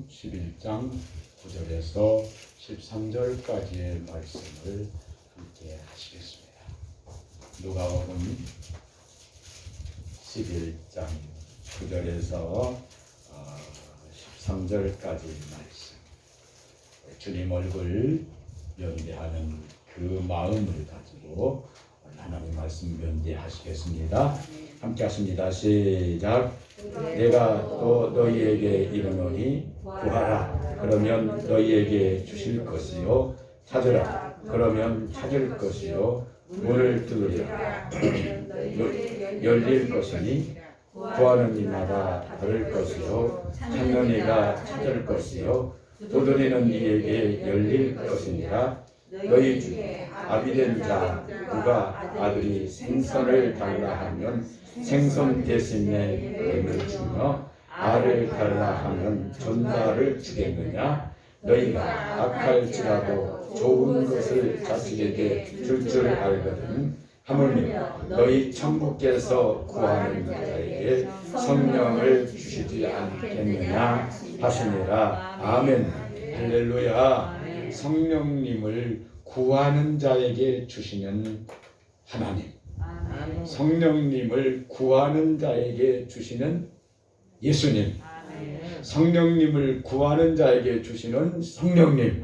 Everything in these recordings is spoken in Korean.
11장 9절에서 13절까지의 말씀을 함께 하시겠습니다. 누가복음 11장 9절에서 13절까지 말씀, 주님 얼굴 면대하는 그 마음을 가지고 하나님 말씀 면대하시겠습니다. 함께 하십니다. 시작. 내가 또 너희에게 이르노니 구하라 그러면 너희에게 주실 것이요, 찾으라 그러면 찾을 것이요, 문을 두드리라 열릴 것이니 구하는 이마다 받을 것이요, 찾는 이가 찾을 것이요, 두드리는 이에게 열릴 것이니라. 너희 중에 아비된 자 누가 아들이 생선을 달라 하면 생선 대신에 은을 주며 알을 달라 하면 전갈을 주겠느냐? 너희가 악할지라도 좋은 것을 자식에게 줄 알거든. 하물며 너희 천부께서 구하는 자에게 성령을 주시지 않겠느냐 하시니라. 아멘. 할렐루야. 성령님을 구하는 자에게 주시는 하나님, 성령님을 구하는 자에게 주시는 예수님, 성령님을 구하는 자에게 주시는 성령님,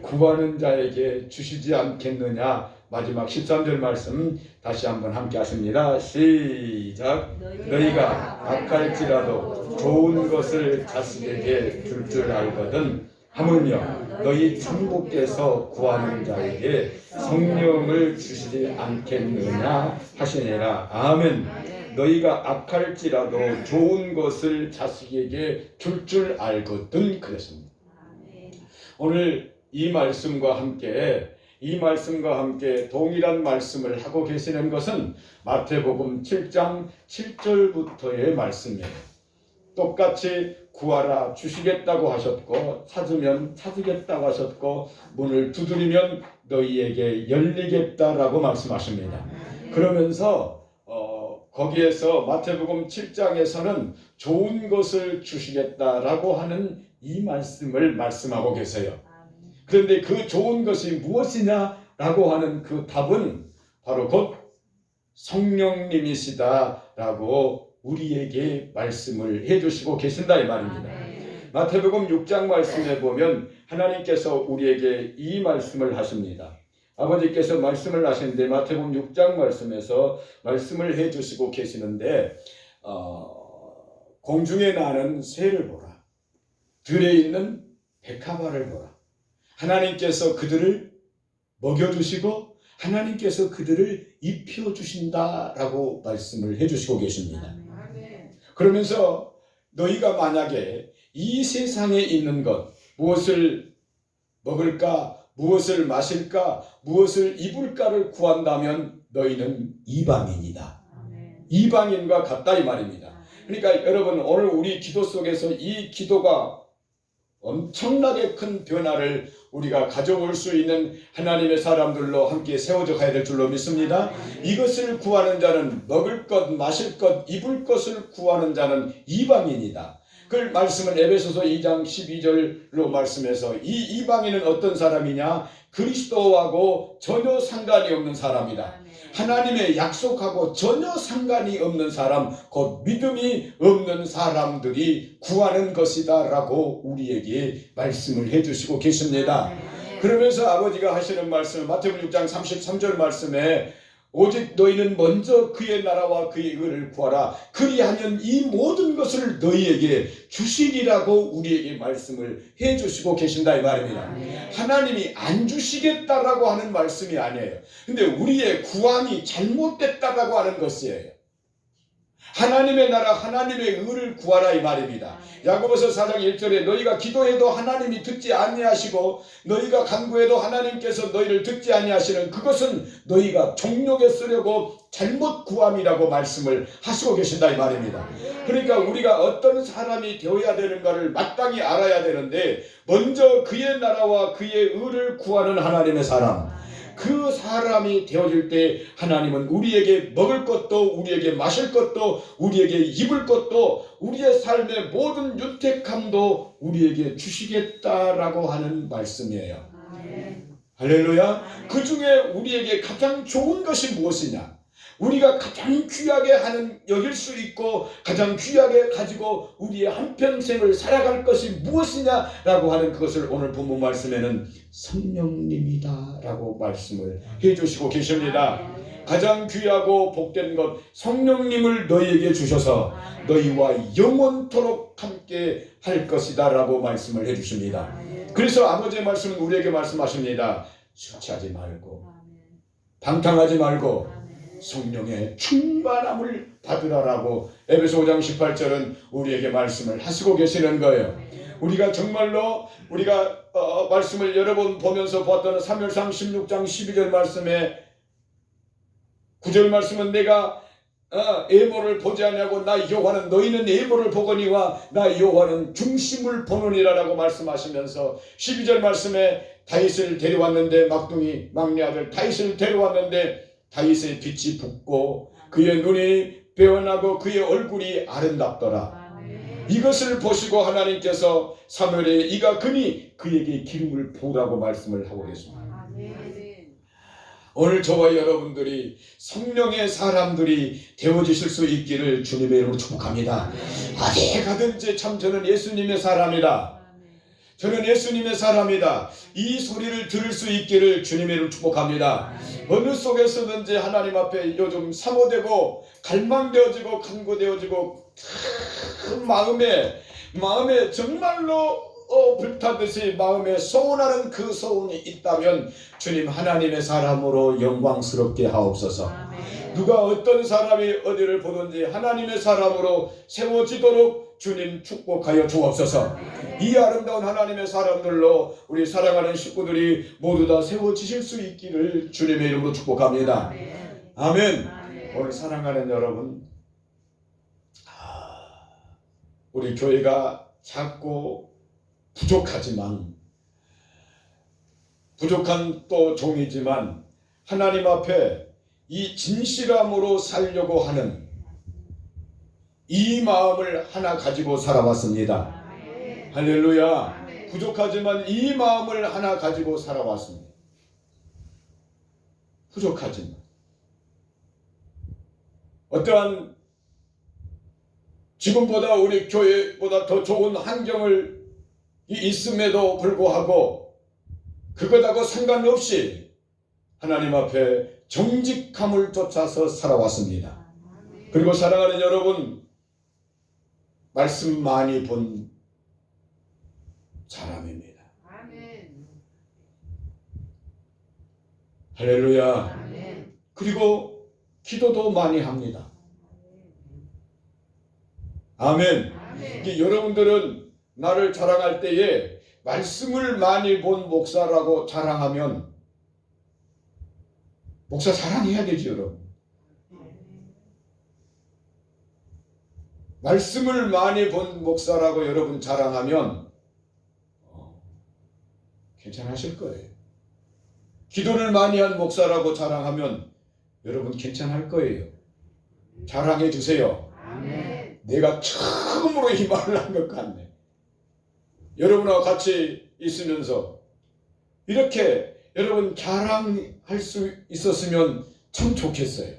구하는 자에게 주시지 않겠느냐. 마지막 13절 말씀 다시 한번 함께 하십니다. 시작. 너희가 악할지라도 좋은 것을 자식에게 줄 알거든. 하물며 너희 천부께서 구하는 자에게 성령을 주시지 않겠느냐 하시니라. 아멘. 너희가 악할지라도 좋은 것을 자식에게 줄 알거든 그랬습니다. 오늘 이 말씀과 함께 동일한 말씀을 하고 계시는 것은 마태복음 7장 7절부터의 말씀이에요. 똑같이 구하라 주시겠다고 하셨고, 찾으면 찾으겠다고 하셨고, 문을 두드리면 너희에게 열리겠다라고 말씀하십니다. 그러면서 거기에서 마태복음 7장에서는 좋은 것을 주시겠다라고 하는 이 말씀을 말씀하고 계세요. 그런데 그 좋은 것이 무엇이냐라고 하는 그 답은 바로 곧 성령님이시다라고 우리에게 말씀을 해주시고 계신다 이 말입니다. 마태복음 6장 말씀에 보면 하나님께서 우리에게 이 말씀을 하십니다. 아버지께서 말씀을 하시는데 마태복음 6장 말씀에서 말씀을 해주시고 계시는데 공중에 나는 새를 보라, 들에 있는 백합화를 보라. 하나님께서 그들을 먹여주시고 하나님께서 그들을 입혀주신다라고 말씀을 해주시고 계십니다. 그러면서 너희가 만약에 이 세상에 있는 것, 무엇을 먹을까, 무엇을 마실까, 무엇을 입을까를 구한다면 너희는 이방인이다. 이방인과 같다 이 말입니다. 그러니까 여러분, 오늘 우리 기도 속에서 이 기도가 엄청나게 큰 변화를 우리가 가져올 수 있는 하나님의 사람들로 함께 세워져 가야 될 줄로 믿습니다. 이것을 구하는 자는 먹을 것, 마실 것, 입을 것을 구하는 자는 이방인이다. 그 말씀은 에베소서 2장 12절로 말씀해서 이 이방인은 어떤 사람이냐? 그리스도하고 전혀 상관이 없는 사람이다. 하나님의 약속하고 전혀 상관이 없는 사람, 곧 믿음이 없는 사람들이 구하는 것이다 라고 우리에게 말씀을 해주시고 계십니다. 그러면서 아버지가 하시는 말씀, 마태복음 6장 33절 말씀에 오직 너희는 먼저 그의 나라와 그의 의를 구하라. 그리하면 이 모든 것을 너희에게 주시리라고 우리에게 말씀을 해주시고 계신다 이 말입니다. 하나님이 안 주시겠다라고 하는 말씀이 아니에요. 근데 우리의 구함이 잘못됐다라고 하는 것이에요. 하나님의 나라, 하나님의 의를 구하라 이 말입니다. 야고보서 4장 1절에 너희가 기도해도 하나님이 듣지 아니하시고 너희가 간구해도 하나님께서 너희를 듣지 아니하시는 그것은 너희가 종욕에 쓰려고 잘못 구함이라고 말씀을 하시고 계신다 이 말입니다. 그러니까 우리가 어떤 사람이 되어야 되는가를 마땅히 알아야 되는데, 먼저 그의 나라와 그의 의를 구하는 하나님의 사람, 그 사람이 되어질 때 하나님은 우리에게 먹을 것도 우리에게 마실 것도 우리에게 입을 것도 우리의 삶의 모든 윤택함도 우리에게 주시겠다라고 하는 말씀이에요. 할렐루야. 그 중에 우리에게 가장 좋은 것이 무엇이냐? 우리가 가장 귀하게 여길 수 있고 가장 귀하게 가지고 우리의 한평생을 살아갈 것이 무엇이냐라고 하는 그것을 오늘 본문 말씀에는 성령님이다 라고 말씀을 해주시고 계십니다. 가장 귀하고 복된 것 성령님을 너희에게 주셔서 너희와 영원토록 함께 할 것이다 라고 말씀을 해주십니다. 그래서 아버지의 말씀은 우리에게 말씀하십니다. 술 취하지 말고 방탕하지 말고 성령의 충만함을 받으라라고 에베소 5장 18절은 우리에게 말씀을 하시고 계시는 거예요. 우리가 정말로 우리가 말씀을 여러 번 보면서 보았던 사무엘상 16장 12절 말씀에 9절 말씀은 내가 예모를 보지 아니하고 나 여호와는 너희는 예모를 보거니와 나 여호와는 중심을 보느니라 라고 말씀하시면서 12절 말씀에 다윗을 데려왔는데 막둥이 막내 아들 다윗을 데려왔는데 다윗의 빛이 붓고 그의 눈이 빼어나고 그의 얼굴이 아름답더라. 이것을 보시고 하나님께서 사무엘에 이가 그니 그에게 기름을 부으라고 말씀을 하고 계십니다. 오늘 저와 여러분들이 성령의 사람들이 되어지실 수 있기를 주님의 이름으로 축복합니다. 어디 가든지 참 저는 예수님의 사람이다. 저는 예수님의 사람이다. 이 소리를 들을 수 있기를 주님의 이름으로 축복합니다. 어느 속에서든지 하나님 앞에 요즘 사모되고 갈망되어지고 간구되어지고 그 마음에 정말로 불타듯이 마음에 소원하는 그 소원이 있다면 주님 하나님의 사람으로 영광스럽게 하옵소서. 누가 어떤 사람이 어디를 보든지 하나님의 사람으로 세워지도록 주님 축복하여 주옵소서. 이 아름다운 하나님의 사람들로 우리 사랑하는 식구들이 모두 다 세워지실 수 있기를 주님의 이름으로 축복합니다. 아멘. 오늘 사랑하는 여러분, 우리 교회가 작고 부족하지만 부족한 또 종이지만 하나님 앞에 이 진실함으로 살려고 하는 이 마음을 하나 가지고 살아왔습니다. 할렐루야. 부족하지만 이 마음을 하나 가지고 살아왔습니다. 부족하지만 어떠한 지금보다 우리 교회보다 더 좋은 환경을 있음에도 불구하고 그것하고 상관없이 하나님 앞에 정직함을 쫓아서 살아왔습니다. 그리고 사랑하는 여러분, 말씀 많이 본 사람입니다. 할렐루야. 그리고 기도도 많이 합니다. 아멘. 여러분들은 나를 자랑할 때에 말씀을 많이 본 목사라고 자랑하면 목사 자랑해야 되지 여러분. 말씀을 많이 본 목사라고 여러분 자랑하면 괜찮으실 거예요. 기도를 많이 한 목사라고 자랑하면 여러분 괜찮을 거예요. 자랑해 주세요. 아멘. 내가 처음으로 이 말을 한 것 같네. 여러분과 같이 있으면서 이렇게 여러분 자랑할 수 있었으면 참 좋겠어요.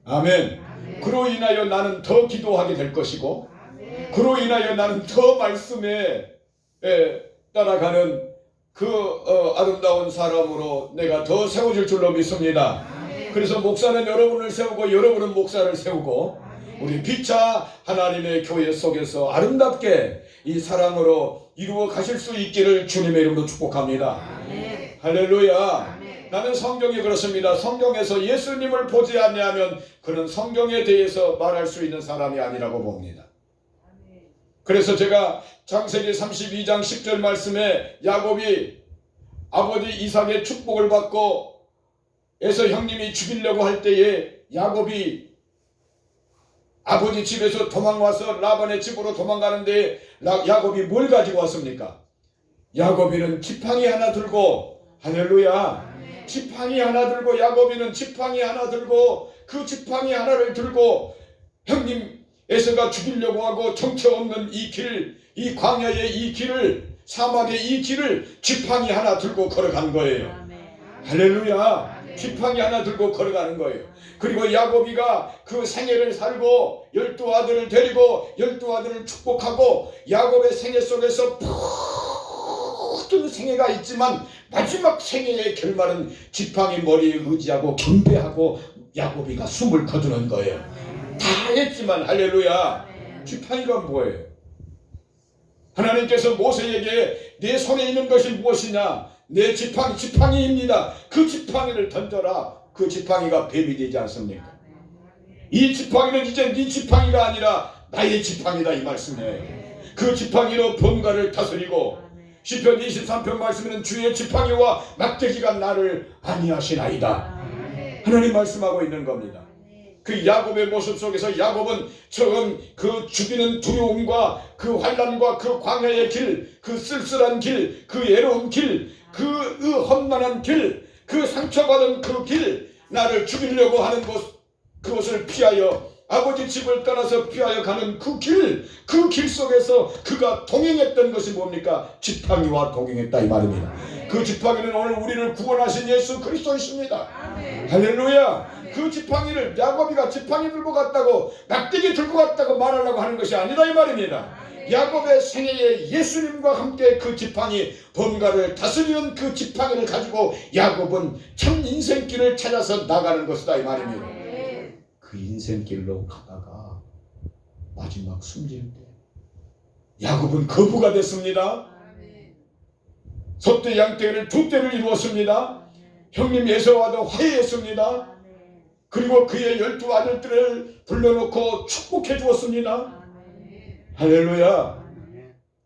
아멘. 그로 인하여 나는 더 기도하게 될 것이고 그로 인하여 나는 더 말씀에 따라가는 그 아름다운 사람으로 내가 더 세워질 줄로 믿습니다. 그래서 목사는 여러분을 세우고 여러분은 목사를 세우고 우리 피차 하나님의 교회 속에서 아름답게 이 사랑으로 이루어 가실 수 있기를 주님의 이름으로 축복합니다. 할렐루야. 나는 성경이 그렇습니다. 성경에서 예수님을 보지 아니하면 그는 성경에 대해서 말할 수 있는 사람이 아니라고 봅니다. 그래서 제가 창세기 32장 10절 말씀에 야곱이 아버지 이삭의 축복을 받고 에서 형님이 죽이려고 할 때에 야곱이 아버지 집에서 도망와서 라반의 집으로 도망가는데 야곱이 뭘 가지고 왔습니까? 야곱이는 지팡이 하나 들고 할렐루야 지팡이 하나 들고, 야곱이는 지팡이 하나 들고, 그 지팡이 하나를 들고 형님 에서가 죽이려고 하고 정처 없는 이 길, 이 광야의 이 길을, 사막의 이 길을 지팡이 하나 들고 걸어간 거예요. 할렐루야. 지팡이 하나 들고 걸어가는 거예요. 그리고 야곱이가 그 생애를 살고 12아들을 데리고 12아들을 축복하고, 야곱의 생애 속에서 모든 생애가 있지만 마지막 생애의 결말은 지팡이 머리에 의지하고 경배하고 야곱이가 숨을 거두는 거예요. 다 했지만, 할렐루야. 지팡이가 뭐예요? 하나님께서 모세에게 내 손에 있는 것이 무엇이냐? 내 지팡이입니다. 그 지팡이를 던져라. 그 지팡이가 뱀이 되지 않습니까? 이 지팡이는 이제 네 지팡이가 아니라 나의 지팡이다, 이 말씀이에요. 그 지팡이로 범가를 다스리고, 시편 23편 말씀에는 주의 지팡이와 막대기가 나를 안위하시나이다. 하나님 말씀하고 있는 겁니다. 그 야곱의 모습 속에서 야곱은 처음 그 죽이는 두려움과 그 환난과 그 광야의 길, 그 쓸쓸한 길, 그 애로운 길, 그 험난한 길, 그 상처받은 그 길, 나를 죽이려고 하는 그것을 피하여 아버지 집을 떠나서 피하여 가는 그 길 속에서 그가 동행했던 것이 뭡니까? 지팡이와 동행했다, 이 말입니다. 그 지팡이는 오늘 우리를 구원하신 예수 그리스도이십니다. 할렐루야. 그 지팡이를 야곱이가 지팡이 들고 갔다고, 막대기 들고 갔다고 말하려고 하는 것이 아니다, 이 말입니다. 야곱의 생애에 예수님과 함께 그 지팡이, 범가를 다스리는 그 지팡이를 가지고 야곱은 참 인생길을 찾아서 나가는 것이다, 이 말입니다. 그 인생길로 가다가 마지막 숨질 때 야곱은 거부가 됐습니다. 소떼 양떼를 두 떼를 이루었습니다. 형님 에서와도 화해했습니다. 그리고 그의 12아들들을 불러놓고 축복해 주었습니다. 할렐루야.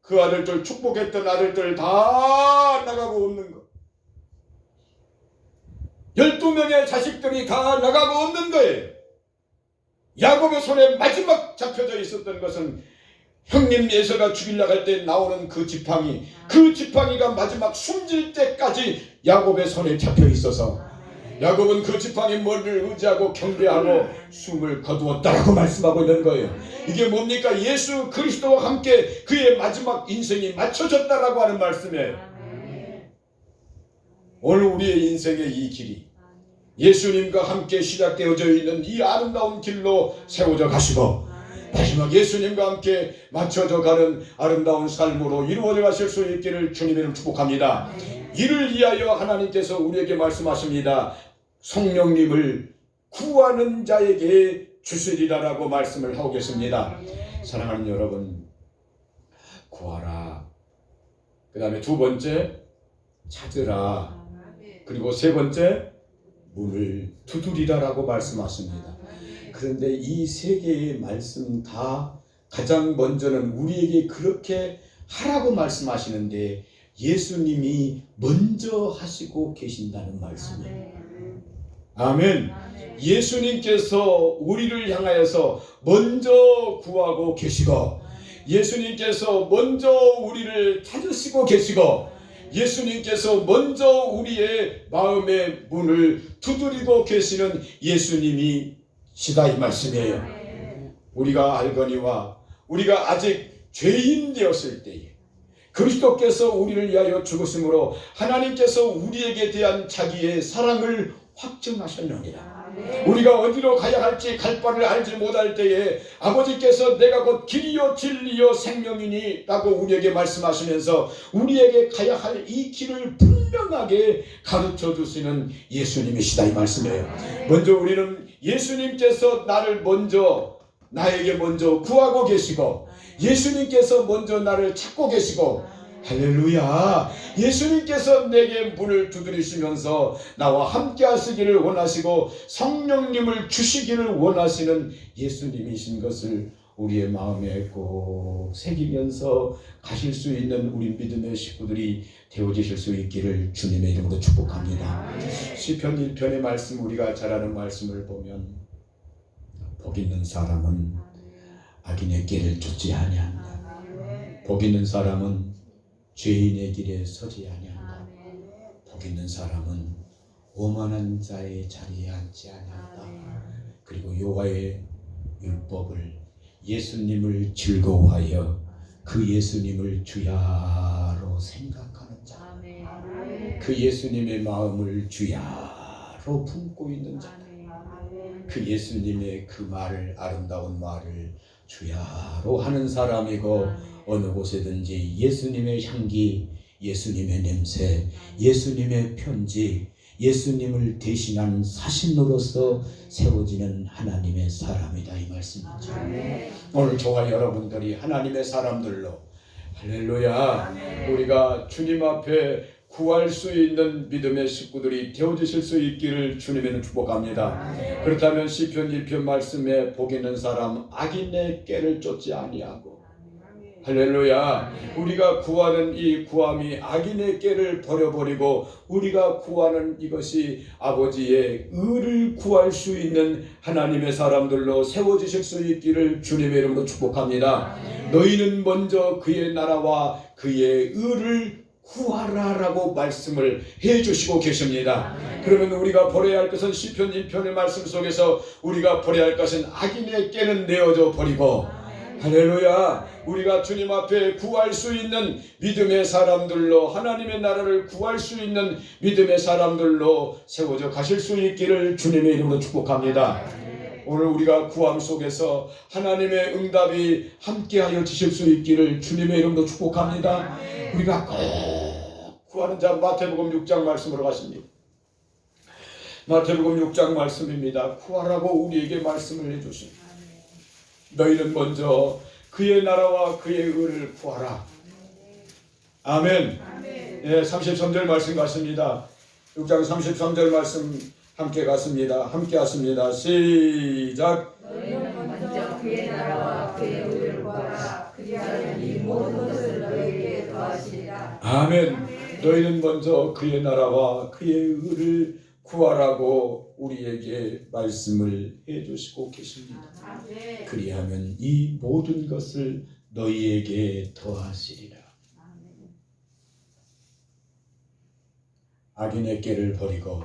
그 아들들, 축복했던 아들들 다 나가고 없는 것. 12명의 자식들이 다 나가고 없는 거예요. 야곱의 손에 마지막 잡혀져 있었던 것은 형님 에서가 죽이려고 할 때 나오는 그 지팡이, 그 지팡이가 마지막 숨질 때까지 야곱의 손에 잡혀 있어서 야곱은 그 지팡이 머리를 의지하고 경배하고 숨을 거두었다라고 말씀하고 있는 거예요. 이게 뭡니까? 예수 그리스도와 함께 그의 마지막 인생이 맞춰졌다라고 하는 말씀이에요. 오늘 우리의 인생의 이 길이 예수님과 함께 시작되어져 있는 이 아름다운 길로 세워져 가시고, 마지막 예수님과 함께 맞춰져 가는 아름다운 삶으로 이루어져 가실 수 있기를 주님을 축복합니다. 이를 위하여 하나님께서 우리에게 말씀하십니다. 성령님을 구하는 자에게 주시리라라고 말씀을 하고 계십니다. 사랑하는 여러분, 구하라. 그 다음에 두 번째, 찾으라. 그리고 세 번째, 문을 두드리라라고 말씀하십니다. 그런데 이 세 개의 말씀 다 가장 먼저는 우리에게 그렇게 하라고 말씀하시는데 예수님이 먼저 하시고 계신다는 말씀이에요. 아멘. 예수님께서 우리를 향하여서 먼저 구하고 계시고, 예수님께서 먼저 우리를 찾으시고 계시고, 예수님께서 먼저 우리의 마음의 문을 두드리고 계시는 예수님이시다, 이 말씀이에요. 우리가 알거니와 우리가 아직 죄인 되었을 때에 그리스도께서 우리를 위하여 죽으심으로 하나님께서 우리에게 대한 자기의 사랑을 확증하셨느니라. 우리가 어디로 가야 할지 갈 바를 알지 못할 때에 아버지께서 내가 곧 길이요 진리요 생명이니 라고 우리에게 말씀하시면서 우리에게 가야 할 이 길을 분명하게 가르쳐 주시는 예수님이시다, 이 말씀이에요. 먼저 우리는 예수님께서 나에게 먼저 구하고 계시고, 예수님께서 먼저 나를 찾고 계시고, 할렐루야. 예수님께서 내게 문을 두드리시면서 나와 함께 하시기를 원하시고 성령님을 주시기를 원하시는 예수님이신 것을 우리의 마음에 꼭 새기면서 가실 수 있는 우리 믿음의 식구들이 되어지실 수 있기를 주님의 이름으로 축복합니다. 시편 1편의 말씀, 우리가 잘 아는 말씀을 보면 복 있는 사람은 악인의 길을 쫓지 아니한다. 복 있는 사람은 죄인의 길에 서지 아니한다. 복 있는 사람은 오만한 자의 자리에 앉지 아니한다. 그리고 여호와의 율법을 예수님을 즐거워하여 그 예수님을 주야로 생각하는 자, 그 예수님의 마음을 주야로 품고 있는 자, 그 예수님의 그 말을, 아름다운 말을 주야로 하는 사람이고, 어느 곳에든지 예수님의 향기, 예수님의 냄새, 예수님의 편지, 예수님을 대신한 사신으로서 세워지는 하나님의 사람이다, 이 말씀이죠. 오늘 저와 여러분들이 하나님의 사람들로, 할렐루야, 우리가 주님 앞에 구할 수 있는 믿음의 식구들이 되어주실 수 있기를 주님에는 축복합니다. 그렇다면 시편 1편 말씀에 복 있는 사람 악인의 꾀를 쫓지 아니하고, 할렐루야, 우리가 구하는 이 구함이 악인의 꾀를 버려버리고 우리가 구하는 이것이 아버지의 의를 구할 수 있는 하나님의 사람들로 세워지실 수 있기를 주님의 이름으로 축복합니다. 너희는 먼저 그의 나라와 그의 의를 구하라라고 말씀을 해주시고 계십니다. 그러면 우리가 버려야 할 것은 시편 1편의 말씀 속에서 우리가 버려야 할 것은 악인의 꾀는 내어져 버리고, 할렐루야, 우리가 주님 앞에 구할 수 있는 믿음의 사람들로, 하나님의 나라를 구할 수 있는 믿음의 사람들로 세워져 가실 수 있기를 주님의 이름으로 축복합니다. 오늘 우리가 구함 속에서 하나님의 응답이 함께하여 주실 수 있기를 주님의 이름으로 축복합니다. 우리가 꼭 구하는 자, 마태복음 6장 말씀으로 가십니다. 마태복음 6장 말씀입니다. 구하라고 우리에게 말씀을 해주십니다. 너희는 먼저 그의 나라와 그의 의를 구하라. 아멘. 예, 33절 말씀 같습니다. 6장 33절 말씀 함께 갔습니다. 함께 하십니다. 시작. 너희는 먼저 그의 나라와 그의 의를 구하라. 그리하면 이 모든 것을 너희에게 더하시리라. 아멘. 너희는 먼저 그의 나라와 그의 의를 구하라고 우리에게 말씀을 해주시고 계십니다. 그리하면 이 모든 것을 너희에게 더하시리라. 악인의 꾀를 버리고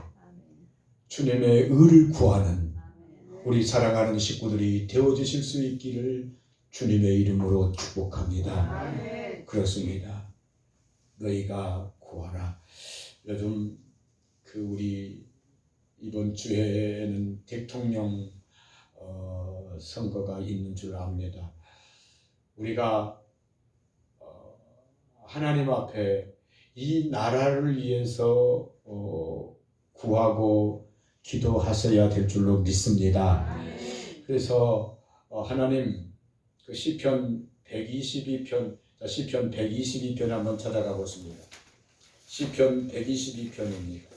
주님의 의를 구하는 우리 사랑하는 식구들이 되어주실 수 있기를 주님의 이름으로 축복합니다. 그렇습니다. 너희가 구하라. 요즘 우리 이번 주에는 대통령 선거가 있는 줄 압니다. 우리가 하나님 앞에 이 나라를 위해서 구하고 기도하셔야 될 줄로 믿습니다. 그래서 하나님, 그 시편 122편, 시편 122편 한번 찾아가 보십니다. 시편 122편입니다.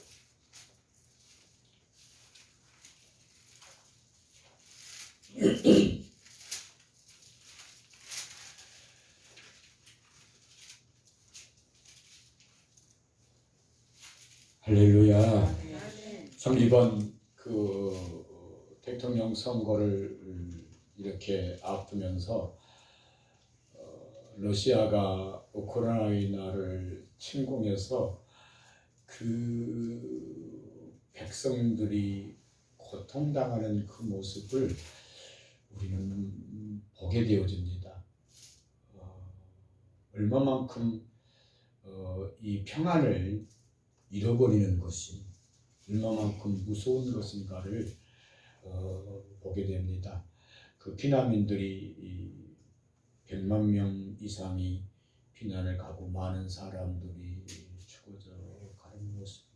할렐루야. 참 이번 대통령 선거를 이렇게 앞두면서 러시아가 우크라이나를 침공해서 그 백성들이 고통당하는 그 모습을 우리는 보게 되어집니다. 얼마만큼 이 평안을 잃어버리는 것이 얼마만큼 무서운 것인가를 보게 됩니다. 그 피난민들이 100만 명 이상이 피난을 가고 많은 사람들이 죽어져 가는 모습을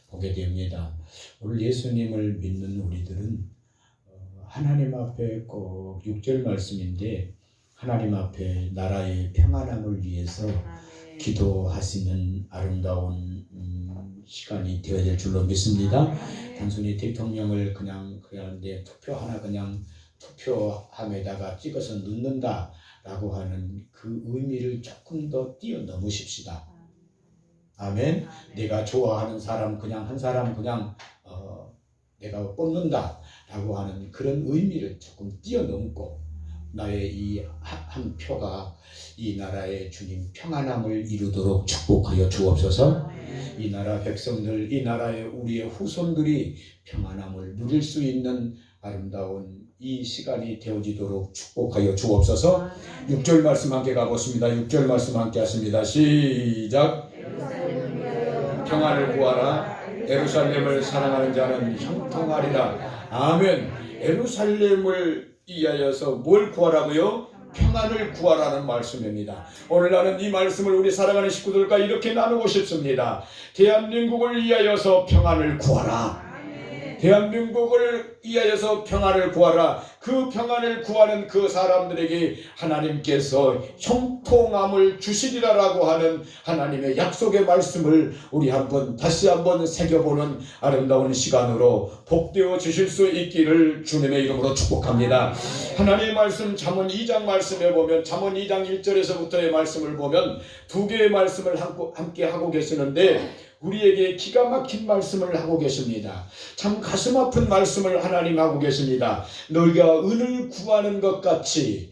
보게 됩니다. 오늘 예수님을 믿는 우리들은 하나님 앞에 꼭 6절 말씀인데, 하나님 앞에 나라의 평안함을 위해서 기도하시는 아름다운 시간이 되어야 될 줄로 믿습니다. 단순히 대통령을 그냥 내 투표 하나 그냥 투표함에다가 찍어서 넣는다라고 하는 그 의미를 조금 더 뛰어넘으십시다. 아멘. 내가 좋아하는 사람 그냥 한 사람 그냥 내가 뽑는다라고 하는 그런 의미를 조금 뛰어넘고, 나의 이 한 표가 이 나라의 주님 평안함을 이루도록 축복하여 주옵소서. 이 나라 백성들, 이 나라의 우리의 후손들이 평안함을 누릴 수 있는 아름다운 이 시간이 되어지도록 축복하여 주옵소서. 6절 말씀 함께 가보겠습니다. 6절 말씀 함께 하십니다. 시작. 평안을 구하라. 예루살렘을 사랑하는 자는 형통하리라. 아멘. 예루살렘을 위하여서 뭘 구하라고요? 평안을 구하라는 말씀입니다. 오늘 나는 이 말씀을 우리 사랑하는 식구들과 이렇게 나누고 싶습니다. 대한민국을 위하여서 평안을 구하라. 대한민국을 위하여서 평안을 구하라. 그 평안을 구하는 그 사람들에게 하나님께서 형통함을 주시리라라고 하는 하나님의 약속의 말씀을 우리 다시 한번 새겨보는 아름다운 시간으로 복되어 주실 수 있기를 주님의 이름으로 축복합니다. 하나님의 말씀 잠언 2장 말씀에 보면 잠언 2장 1절에서부터의 말씀을 보면 두 개의 말씀을 함께 하고 계시는데 우리에게 기가 막힌 말씀을 하고 계십니다. 참 가슴 아픈 말씀을 하나님 하고 계십니다. 너희가 은을 구하는 것 같이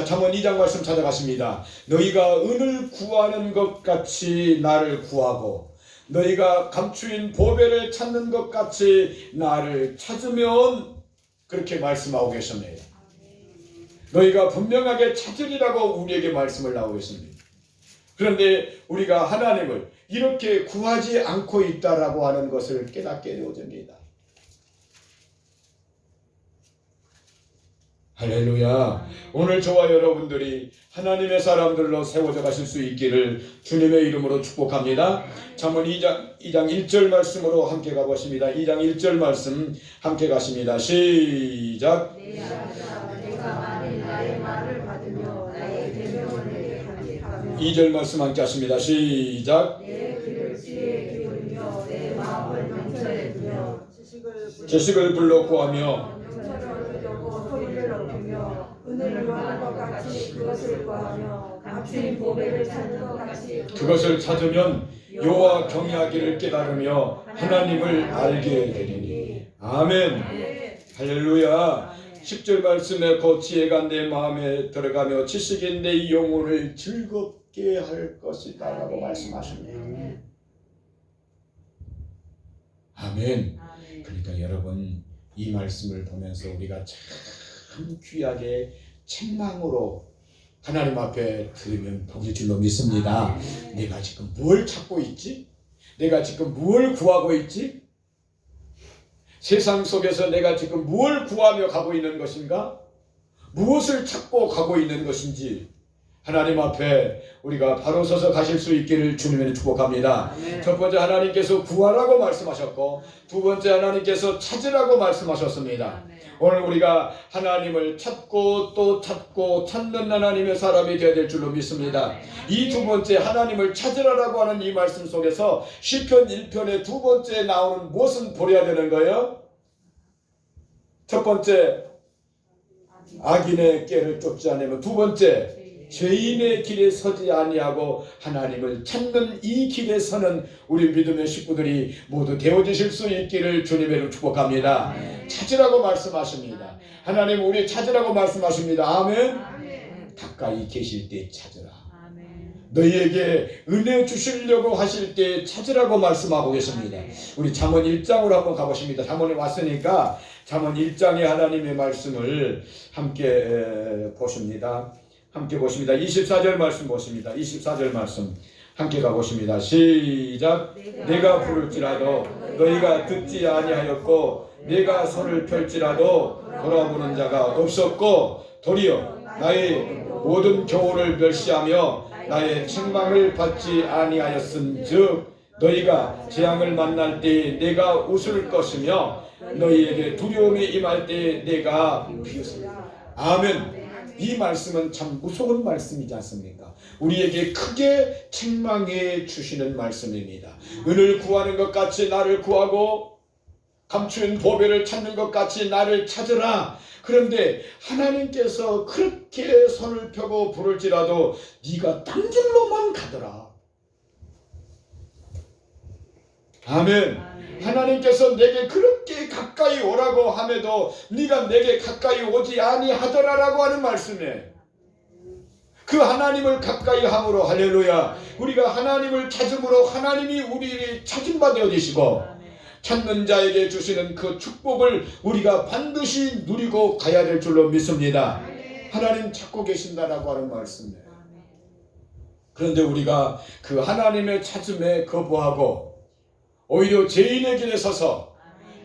잠언 2장 말씀 찾아가십니다. 너희가 은을 구하는 것 같이 나를 구하고 너희가 감추인 보배를 찾는 것 같이 나를 찾으면 그렇게 말씀하고 계십니다. 너희가 분명하게 찾으리라고 우리에게 말씀을 하고 계십니다. 그런데 우리가 하나님을 이렇게 구하지 않고 있다라고 하는 것을 깨닫게 되어집니다. 할렐루야. 오늘 저와 여러분들이 하나님의 사람들로 세워져 가실 수 있기를 주님의 이름으로 축복합니다. 잠언 2장 1절 말씀으로 함께 가보십니다. 2장 1절 말씀 함께 가십니다. 시작. 내가 만일 나의 말을 받으며 나의 계명을 내게 간직하며 2절 말씀 함께 하십니다. 시작. 내 귀를 지혜에 기울이며 내 마음을 명철에 두며 지식을 불러 구하며 명철을 얻으려고 소리를 높이며 은을 구하는 것 같이 그것을 구하며 감추인 보배를 찾는 것 같이 그것을 찾으면 여호와 경외하기를 깨달으며 하나님을 알게 되리니. 아멘. 할렐루야. 10절 말씀에 그 지혜가 내 마음에 들어가며 지식이 내 영혼을 즐겁게 할 것이다 라고 말씀하십니다. 아멘. 그러니까 여러분 이 말씀을 보면서 우리가 참 귀하게 책망으로 하나님 앞에 들으면 복일 줄로 믿습니다. 내가 지금 뭘 찾고 있지? 내가 지금 뭘 구하고 있지? 세상 속에서 내가 지금 뭘 구하며 가고 있는 것인가? 무엇을 찾고 가고 있는 것인지 하나님 앞에 우리가 바로 서서 가실 수 있기를 주님의 축복합니다. 첫 번째 하나님께서 구하라고 말씀하셨고 두 번째 하나님께서 찾으라고 말씀하셨습니다. 오늘 우리가 하나님을 찾고 또 찾고 찾는 하나님의 사람이 되어야 될 줄로 믿습니다. 이 두 번째 하나님을 찾으라고 하는 이 말씀 속에서 시편 1편의 두 번째 나오는 무엇은 버려야 되는 거예요? 첫 번째 악인의 꾀를 쫓지 않으며 두 번째 죄인의 길에 서지 아니하고 하나님을 찾는 이 길에 서는 우리 믿음의 식구들이 모두 되어주실 수 있기를 주님으로 축복합니다. 찾으라고 말씀하십니다. 하나님 우리 찾으라고 말씀하십니다. 아멘. 가까이 계실 때 찾으라. 너희에게 은혜 주시려고 하실 때 찾으라고 말씀하고 계십니다. 우리 잠언 1장으로 한번 가보십니다. 잠언에 왔으니까 잠언 1장의 하나님의 말씀을 함께 보십니다. 함께 보십니다. 24절 말씀 보십니다. 24절 말씀 함께 가보십니다. 시작. 내가 부를지라도 너희가 듣지 아니하였고 내가 손을 펼지라도 돌아보는 자가 없었고 도리어 나의 모든 교훈을 멸시하며 나의 책망을 받지 아니하였은즉 너희가 재앙을 만날 때 내가 웃을 것이며 너희에게 두려움이 임할 때 내가 비웃으리라. 아멘. 이 말씀은 참 무서운 말씀이지 않습니까? 우리에게 크게 책망해 주시는 말씀입니다. 은을 구하는 것 같이 나를 구하고 감추인 보배를 찾는 것 같이 나를 찾으라. 그런데 하나님께서 그렇게 손을 펴고 부를지라도 네가 딴 길로만 가더라. 아멘. 하나님께서 내게 그렇게 가까이 오라고 함에도 네가 내게 가까이 오지 아니하더라라고 하는 말씀에 그 하나님을 가까이 함으로 할렐루야 우리가 하나님을 찾음으로 하나님이 우리를 찾은 바 되어지시고 찾는 자에게 주시는 그 축복을 우리가 반드시 누리고 가야 될 줄로 믿습니다. 하나님 찾고 계신다라고 하는 말씀이에요. 그런데 우리가 그 하나님의 찾음에 거부하고 오히려 죄인의 길에 서서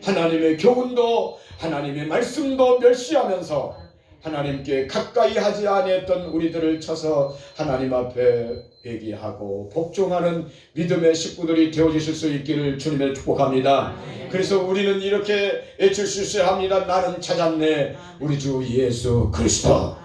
하나님의 교훈도 하나님의 말씀도 멸시하면서 하나님께 가까이 하지 아니했던 우리들을 쳐서 하나님 앞에 회개하고 복종하는 믿음의 식구들이 되어주실 수 있기를 주님의 축복합니다. 그래서 우리는 이렇게 외칠 수 있어야 합니다. 나는 찾았네 우리 주 예수 그리스도.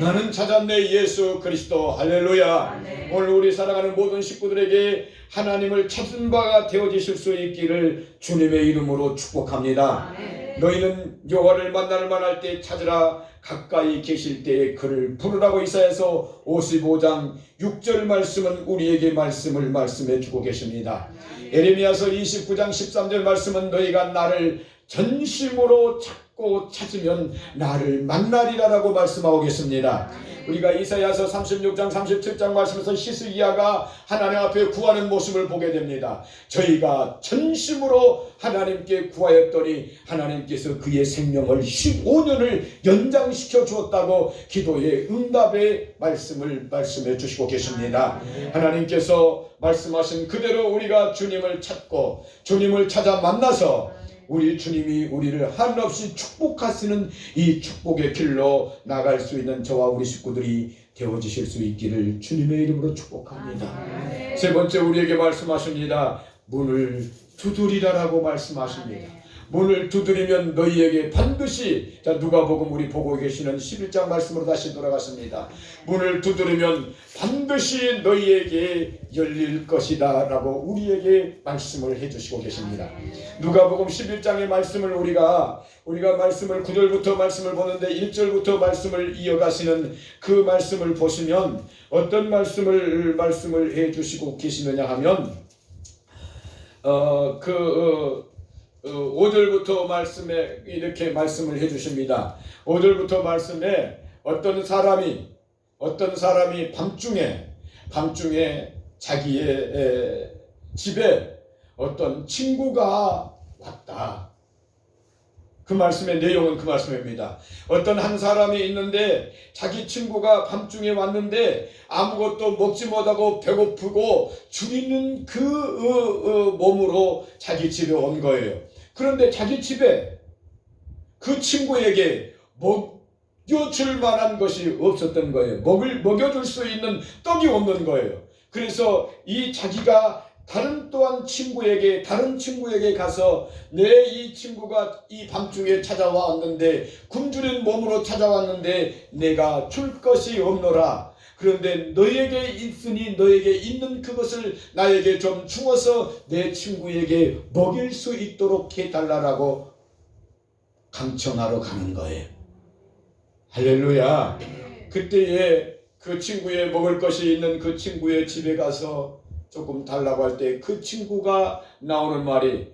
나는 찾았네 예수 그리스도. 할렐루야. 오늘 우리 살아가는 모든 식구들에게 하나님을 찾은 바가 되어지실 수 있기를 주님의 이름으로 축복합니다. 너희는 여호와를 만날 때 찾으라 가까이 계실 때에 그를 부르라고 이사야서 55장 6절 말씀은 우리에게 말씀을 말씀해 주고 계십니다. 에레미야서 29장 13절 말씀은 너희가 나를 전심으로 찾고 찾으면 나를 만나리라라고 말씀하고 계십니다. 우리가 이사야서 36장 37장 말씀에서 히스기야가 하나님 앞에 구하는 모습을 보게 됩니다. 저희가 전심으로 하나님께 구하였더니 하나님께서 그의 생명을 15년을 연장시켜 주었다고 기도의 응답의 말씀을 말씀해 주시고 계십니다. 하나님께서 말씀하신 그대로 우리가 주님을 찾고 주님을 찾아 만나서 우리 주님이 우리를 한없이 축복하시는 이 축복의 길로 나갈 수 있는 저와 우리 식구들이 되어지실 수 있기를 주님의 이름으로 축복합니다. 세 번째 우리에게 말씀하십니다. 문을 두드리라라고 말씀하십니다. 문을 두드리면 너희에게 반드시 자 누가복음 우리 보고 계시는 11장 말씀으로 다시 돌아갔습니다. 문을 두드리면 반드시 너희에게 열릴 것이다 라고 우리에게 말씀을 해주시고 계십니다. 누가복음 11장의 말씀을 우리가 말씀을 9절부터 말씀을 보는데 1절부터 말씀을 이어가시는 그 말씀을 보시면 어떤 말씀을 해주시고 계시느냐 하면 5절부터 말씀에 이렇게 말씀을 해주십니다. 5절부터 말씀에 어떤 사람이 밤중에 자기의 집에 어떤 친구가 왔다. 그 말씀의 내용은 그 말씀입니다. 어떤 한 사람이 있는데 자기 친구가 밤중에 왔는데 아무것도 먹지 못하고 배고프고 줄이는 그 몸으로 자기 집에 온 거예요. 그런데 자기 집에 그 친구에게 먹여줄 만한 것이 없었던 거예요. 먹여줄 수 있는 떡이 없는 거예요. 그래서 이 자기가 다른 친구에게 가서 이 친구가 이 밤중에 찾아왔는데 굶주린 몸으로 찾아왔는데 내가 줄 것이 없노라. 그런데 너에게 있으니 너에게 있는 그것을 나에게 좀 주어서 내 친구에게 먹일 수 있도록 해달라고 강청하러 가는 거예요. 할렐루야. 그때에 그 친구의 먹을 것이 있는 그 친구의 집에 가서 조금 달라고 할 때 그 친구가 나오는 말이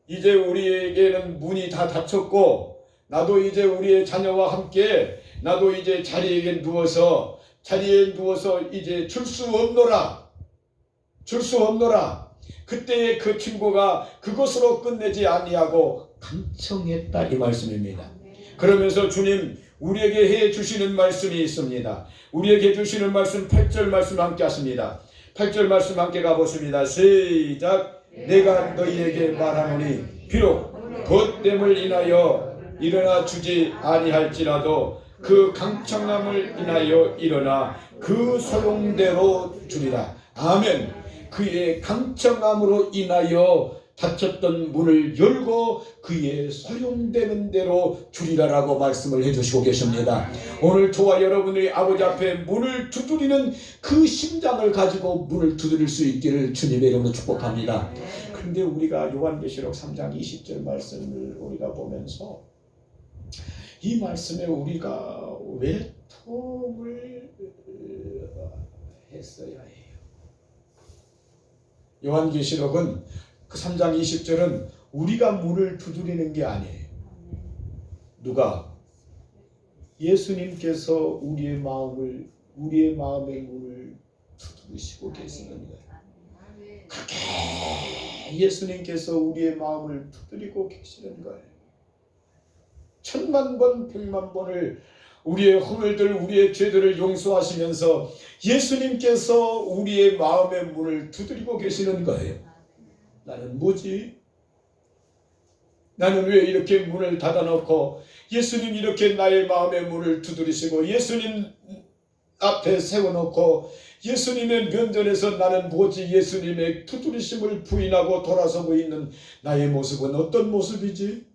이제 우리에게는 문이 다 닫혔고 나도 이제 우리의 자녀와 함께 나도 이제 자리에 누워서 이제 줄 수 없노라. 그때에 그 친구가 그것으로 끝내지 아니하고 강청했다 이 말씀입니다. 그러면서 주님 우리에게 해 주시는 말씀이 있습니다. 우리에게 주시는 말씀 8절 말씀 함께 하십니다. 8절 말씀 함께 가보십니다. 시작. 내가 너희에게 말하노니 비록 돛댐을 인하여 일어나 주지 아니할지라도 그 강청함을 인하여 일어나 그 소용대로 주리라. 아멘. 그의 강청함으로 인하여 닫혔던 문을 열고 그의 소용되는 대로 주리라라고 말씀을 해주시고 계십니다. 오늘 저와 여러분들이 아버지 앞에 문을 두드리는 그 심장을 가지고 문을 두드릴 수 있기를 주님의 이름으로 축복합니다. 그런데 우리가 요한계시록 3장 20절 말씀을 우리가 보면서 이 말씀에 우리가 외통을 했어야 해요. 요한계시록은 그 3장 20절은 우리가 문을 두드리는 게 아니에요. 누가? 예수님께서 우리의 마음의 문을 두드리시고 계시는 거예요. 그렇게 예수님께서 우리의 마음을 두드리고 계시는 거예요. 1000만 번, 100만 번을 우리의 허물들, 우리의 죄들을 용서하시면서 예수님께서 우리의 마음의 문을 두드리고 계시는 거예요. 나는 뭐지? 나는 왜 이렇게 문을 닫아놓고 예수님 이렇게 나의 마음의 문을 두드리시고 예수님 앞에 세워놓고 예수님의 면전에서 나는 뭐지? 예수님의 두드리심을 부인하고 돌아서고 있는 나의 모습은 어떤 모습이지?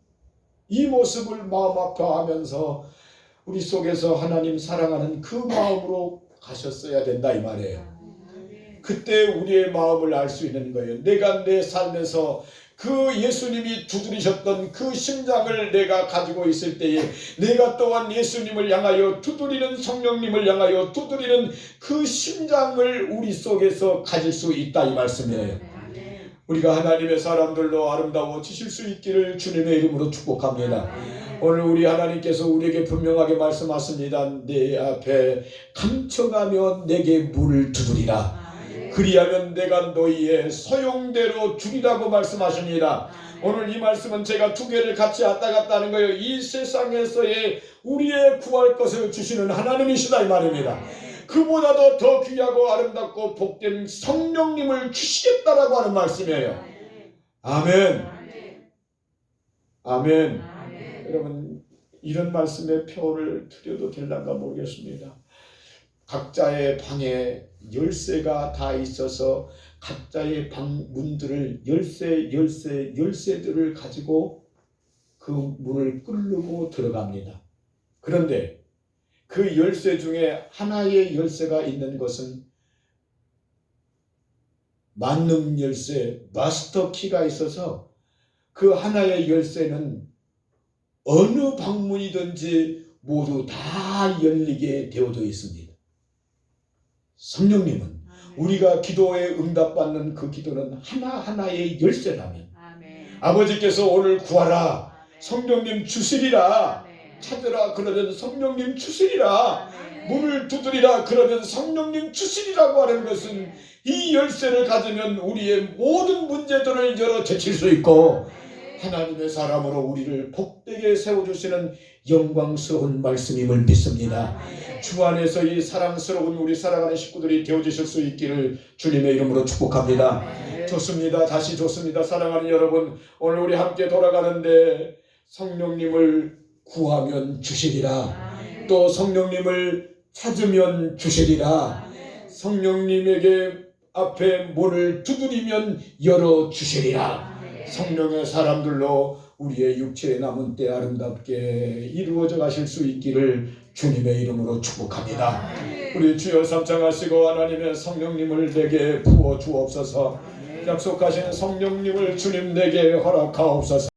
이 모습을 마음 아파하면서 우리 속에서 하나님 사랑하는 그 마음으로 가셨어야 된다 이 말이에요. 그때 우리의 마음을 알 수 있는 거예요. 내가 내 삶에서 그 예수님이 두드리셨던 그 심장을 내가 가지고 있을 때에 내가 또한 예수님을 향하여 두드리는 성령님을 향하여 두드리는 그 심장을 우리 속에서 가질 수 있다 이 말씀이에요. 우리가 하나님의 사람들로 아름다워지실 수 있기를 주님의 이름으로 축복합니다. 오늘 우리 하나님께서 우리에게 분명하게 말씀하십니다. 내 앞에 감청하며 내게 문을 두드리라. 그리하면 내가 너희의 소용대로 주리라고 말씀하십니다. 오늘 이 말씀은 제가 두 개를 같이 왔다 갔다 하는 거예요. 이 세상에서의 우리의 구할 것을 주시는 하나님이시다 이 말입니다. 그보다도 더 귀하고 아름답고 복된 성령님을 주시겠다라고 하는 말씀이에요. 아멘. 아멘. 여러분 이런 말씀에 표를 드려도 될란가 모르겠습니다. 각자의 방에 열쇠가 다 있어서 각자의 방 문들을 열쇠들을 가지고 그 문을 끌고 들어갑니다. 그런데 그 열쇠 중에 하나의 열쇠가 있는 것은 만능 열쇠, 마스터 키가 있어서 그 하나의 열쇠는 어느 방문이든지 모두 다 열리게 되어져 있습니다. 성령님은 우리가 기도에 응답받는 그 기도는 하나하나의 열쇠라면 아버지께서 오늘 구하라, 성령님 주시리라, 찾으라 그러면 성령님 주시리라, 문을 두드리라 그러면 성령님 주시리라고 하는 것은 이 열쇠를 가지면 우리의 모든 문제들을 열어 제칠 수 있고 하나님의 사람으로 우리를 복되게 세워주시는 영광스러운 말씀임을 믿습니다. 주 안에서 이 사랑스러운 우리 사랑하는 식구들이 되어주실 수 있기를 주님의 이름으로 축복합니다. 좋습니다. 다시 좋습니다. 사랑하는 여러분, 오늘 우리 함께 돌아가는데 성령님을 구하면 주시리라, 또 성령님을 찾으면 주시리라, 성령님에게 앞에 문을 두드리면 열어주시리라. 성령의 사람들로 우리의 육체의 남은 때 아름답게 이루어져 가실 수 있기를 주님의 이름으로 축복합니다. 우리 주여 삼창하시고 하나님의 성령님을 내게 부어 주옵소서. 약속하신 성령님을 주님 내게 허락하옵소서.